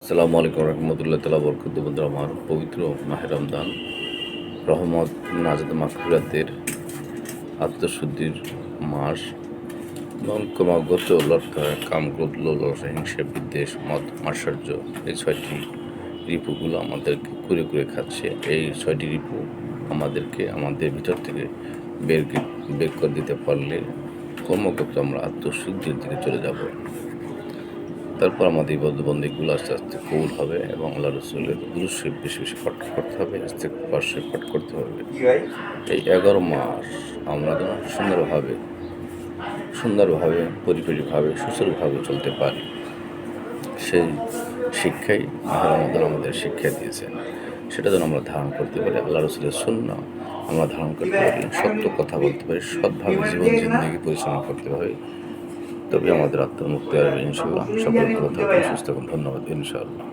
আসসালামু আলাইকুম রহমতুল্লাহ তালা বরকত। বন্ধুরা, আমার পবিত্র মাহে রমদান রহমত নাজাত মাগফিরাতের আত্মশুদ্ধির মাস এবং ক্রমাগত কাম ক্রোধ লোভ হিংসা বিদ্বেষ মত মাৎসর্য এই ছয়টি রিপুগুলো আমাদেরকে কুরে কুরে খাচ্ছে। এই ছয়টি রিপু আমাদেরকে আমাদের ভিতর থেকে বের করে দিতে পারলে ক্রমাগত আমরা আত্মশুদ্ধির দিকে চলে যাব। তারপর আমাদের ইবাদতবন্দিগুলো আস্তে আস্তে কবুল হবে এবং আল্লাহ রসুলের দুরূদ শরীফ বেশি বেশি পাঠ করতে হবে, ইস্তেগফার শরীফ পাঠ করতে হবে। এই 11 মাস আমরা যেন সুন্দরভাবে পরিপাটিভাবে সুচারুভাবে চলতে পারি, সেই শিক্ষাই মাহে রমাদান আমাদের শিক্ষা দিয়েছেন। সেটা যেন আমরা ধারণ করতে পারি, আল্লাহ রসুলের সুন্নাহ আমরা ধারণ করতে পারি, সত্য কথা বলতে পারি, সৎভাবে জীবন জিন্দগি পরিচালনা করতে পারি। তবে আমাদের আত্মার মুক্তি আসবে ইনশাল্লাহ। সকল ভালো থাকুন, সুস্থ থাকুন। ধন্যবাদ। ইনশাআল্লাহ।